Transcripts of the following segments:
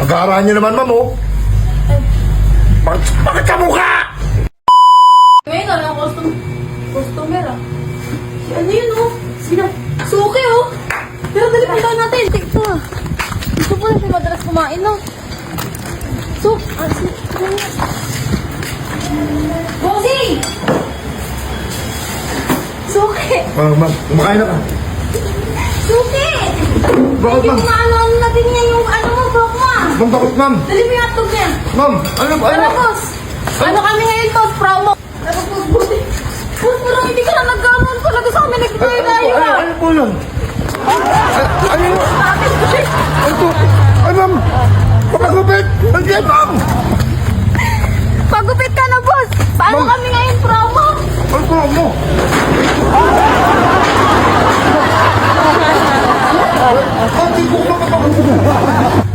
Ang gara niyo naman, ma'am, oh. Bakit sa mukha? Ngayon na lang, customer ah. Ano yun oh? Sino? Suki oh! Pero dali puntahan natin. Ito. Ito po lang siya madalas kumain no? Bossing! Suki! Ma'am, kumakain na ka. Suki! Bakit, Yung ma'am? ano natin niya yung ano mo, bok mo ah. Ma'am, bakit, ma'am? Dali mo yung hotdog niya. Ma'am, ano ba? Ano boss? Ano kami ngayon boss? Promo. Ano boss? Boss, parang hindi ka na nagkaroon talaga sa amin. Nagkakaroon tayo ka. Ano po yun? Ano yun? Ano to? Ay, ma'am! Kapagupit! Nandiyan, ma'am! Pagupit ka na boss. Paano Ma'am. kami ngayon promo? Ano po mo? Ma'am, di ko kapagupit!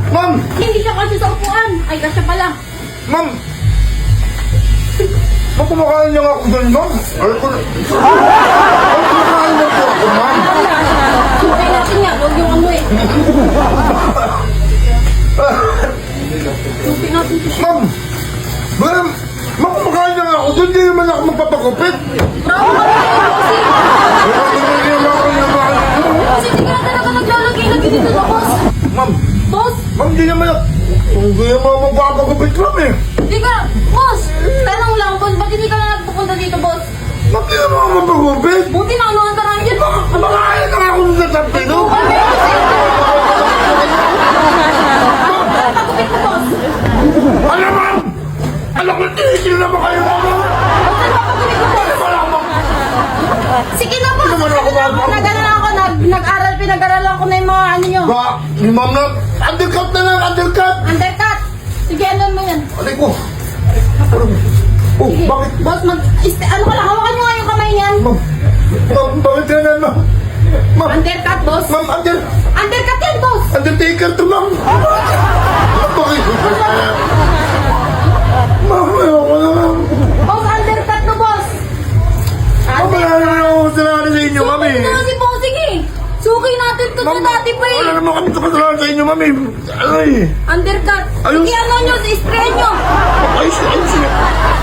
Ma'am! Hindi siya kasi sa upuan. Ay, kasya pala. Ma'am! Ba't kumakain niya nga ako doon, ma'am? Ay, kumakain niya po ako, ma'am! Sukay natin nga. Huwag yung ano eh. Sukay natin siya. Ma'am! Ma'am! Ma'am, kumakain niya nga ako doon. Hindi naman ako magpapagupit. Promo kami ngayon bossing. Hindi naman ako niyamahan. Kasi hindi ka na talaga naglalagay-lagay dito na boss. Ma'am! Boss, Ma'am, hindi naman ako. Hindi naman ako magpapagupit, ma'am eh. hindi ka. Boss, tanong lang boss. Ba't hindi ka na nagpupunta dito boss? Ma'am, hindi naman ako magpapagupit. Buti na ano ang tarang yan. Kumakain na nga ako doon sa Santino. Pagupit mo boss. Alam, ma'am! Alam ko, tinitin naman kayo, ma'am! Boss, ano papagupit mo boss? Wala, ma'am! Sige na boss. Ano naman ako, ma'am? Nag-ano ako. Nag-aral, pinag-aralan ko na yung mga ano nyo. Ba, ni ma'am na, undercut na lang, undercut! Undercut. Sige, ano mo yan? Alay ko! Oh, Sige. bakit? Boss, ano ka lang, hawakan nyo nga yung kamay niyan. Ma'am, ma'am, bakit ganyan, ma'am? Ma'am, Undercut, boss. ma'am, Undercut yan, boss. undertaker to, ma'am! Bakit? Ma'am, ayoko na, ma'am! Boss, undercut to, boss. Ma'am, wala naman ako kasalanan sa inyo, ma'am eh! Suki na si bossing eh. Suki natin to Ma'am, dati pa wala eh. naman kami kasalanan sa inyo, ma'am eh! Ay! Undercut. Ayun. Sige, ano nyo, spray nyo.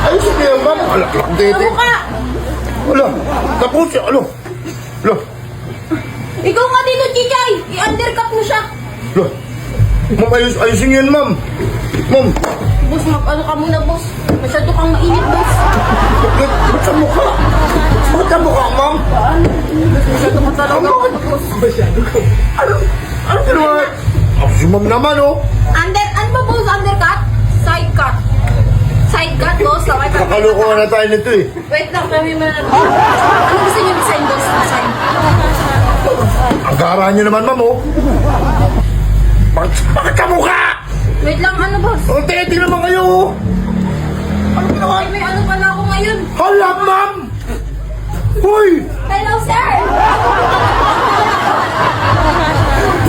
Ayos na yan, ma'am! Alaklak, Sa dede! mukha. Wala! Tapos siya, alo! Alo! Ikaw nga dito, Chichay. I-undercut mo siya. Alo! Ma'am, ayusin yan, ma'am! Ma'am! Boss, ano ka muna, boss. Masyado kang mainit, boss. Ba't sa mukha? Bakit sa mukha, ma'am? Masyado ka talaga, boss. Ano ginawa? Ako si ma'am naman, oh! Ano ba, boss? Undercut? Side cut. Side cut, boss. Okay, Kakalukuhan na tayo nito, eh! Wait lang, kami mo na. Ano gusto niyo design, boss? Design. Ang gara niyo naman, ma'am, oh! Bakit sa mukha? Wait lang, ano, boss? Oh, tingnan naman kayo, oh! Ano ginawa? Ay, may ano pala ako ngayon. Hala, ma'am! Hoy! Hello, sir!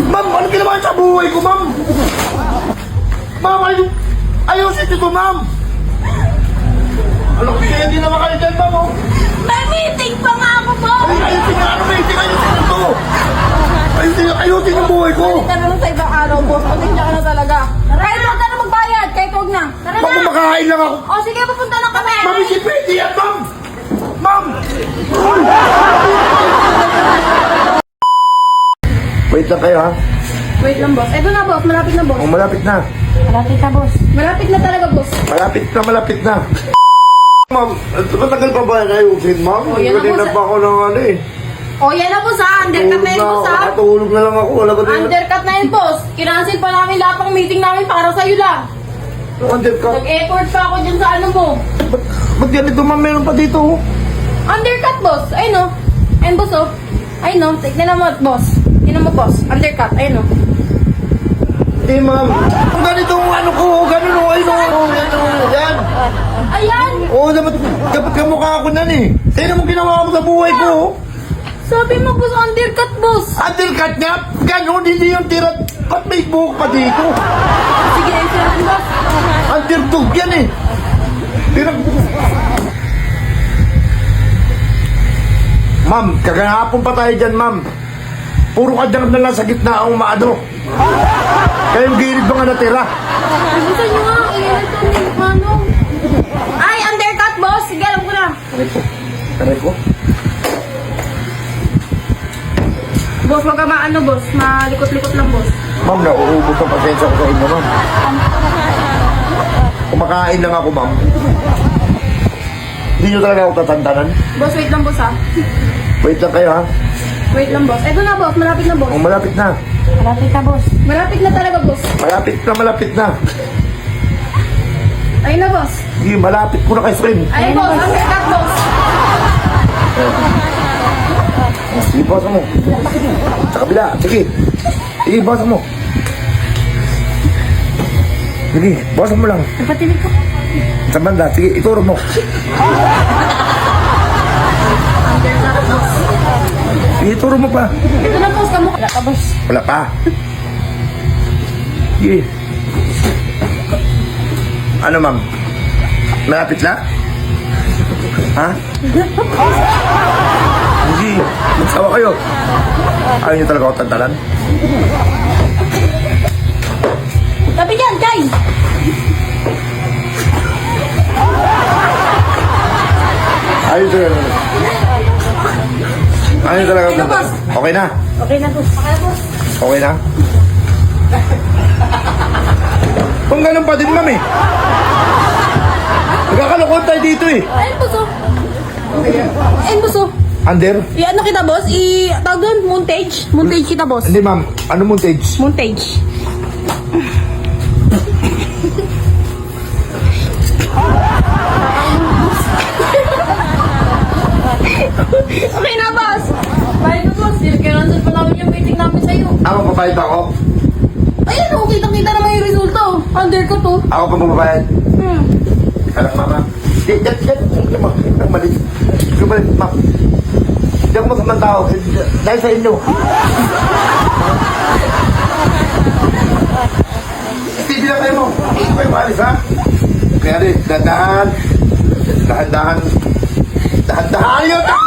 Ma'am, ano ginawa sa buhay ko, ma'am? Ma'am, ayusin ito, ma'am! Ano, hindi naman kayo dyan, ma'am, oh! May meeting pa nga ako, boss! Ayusin nga, ano, ayusin ito! Ayusin yung buhay ko! Balik ka na lang sa ibang araw, boss. Pasensya ka na talaga. Kahit huwag ka na magbayad, kahit huwag na. Tara Baka na! makakain lang ako! O, sige, pupunta na kami. Ma'am, si Pwede yan, ma'am! Ma'am! Wait lang kayo, ha? Wait lang, boss. Eto na, boss. Malapit na, boss. Oh, malapit na. Malapit na, boss. Malapit na talaga, boss. Malapit na. Ma'am, matagal pa ba kayo, ma'am? Oh, yan na, Kanina boss. pa ako ng ano eh. O, yan na, boss, ha. Undercut na yun, boss, ha. Katulog na lang ako. Wala ba din? Undercut na yun, boss. Kinancel pa namin lahat ng meeting namin para sa'yo lang. Undercut. Nag-effort pa ako dyan sa ano mo. Ba't ganito, ma'am? Meron pa dito, oh. Undercut, boss. Ayun, o. Ayun, boss, o. Ayun, o. Tignan mo, boss. Tignan mo, boss. Undercut. Ayun, o. Hindi, ma'am. Kung ganito ang ano ko, ganun, oh. Ayun, oh. Yan. Ayan. Oo, dapat kamukha ako nan eh. Tignan mo ginawa mo sa buhay ko, oh. Sabi mo, boss, undercut, boss. Undercut niya? Ganon, hindi yung tira. Ba't may buhok pa dito? Sige, ayun sila, boss. Underdog yan eh. Tirag... Ma'am, kagahapon pa tayo dyan, ma'am. Puro ka dyan na lang sa gitna ang umaano. Kaya yung gilid ba nga natira? Gusto nyo nga, ilan to ni Manong. Ay, undercut, boss. Sige, alam ko na. Aray ko. Boss, wag ka maano, boss. Malikot-likot lang, boss. Ma'am, nauubos ang pasensya ko sa inyo, ma'am. Kumakain lang ako, ma'am. Hindi nyo talaga ako tatantanan. Boss, wait lang, boss, ha? Wait lang kayo, ha? Wait lang, boss. Eto na, boss. Malapit na, boss. Oh, malapit na. Malapit na, boss. Malapit na talaga, boss. Malapit na. Ayun na, boss. Sige, malapit ko na kay friend. Ayun, boss. Undercut, boss. Sige, basa mo. Sa kabila, sige. Sige, basa mo. Sige, basa mo lang. Napatinig ka. Sa banda, sige, ituro mo. Undercut, boss. Sige, ituro mo pa. Ito na, boss. Kamukha. Wala ka, boss. Wala pa. Sige. Ano, ma'am? Malapit na? Ha? Hindi. Magsawa kayo. Ayaw niyo talaga ako tantalan? Tabi dyan, Jai. Ayaw talaga. Ayaw talaga ako Sino, tantalan. boss? Okay na? Okay na, boss. Okay na, boss. Okay na? Kung ganun pa din, ma'am eh. Nagkakalokohan tayo dito eh. Ayun, boss, oh. Ayun, boss, oh. Under? Ano kita, boss? Tawag doon, montage. Montage kita, boss. Hindi, ma'am. Ano montage? Montage. Okay na, boss. Bye na, boss. Kailangan pa namin yung meeting namin sa'yo. Ako papayad ba ako? Ayun, oh. Kitang-kita naman yung resulta, oh. Under ko to. Ako pa papayad. Hmm. Alam, mama. Yan. Yan, ma'am. Ang mali. Yung mali, ma'am. Hindi ako masamang tao. Dahil sa inyo. Steady lang kayo mo. Hindi kayo maalis, ha? Kaya rin, dahan-dahan. Dahan-dahan. Dahan-dahan yun!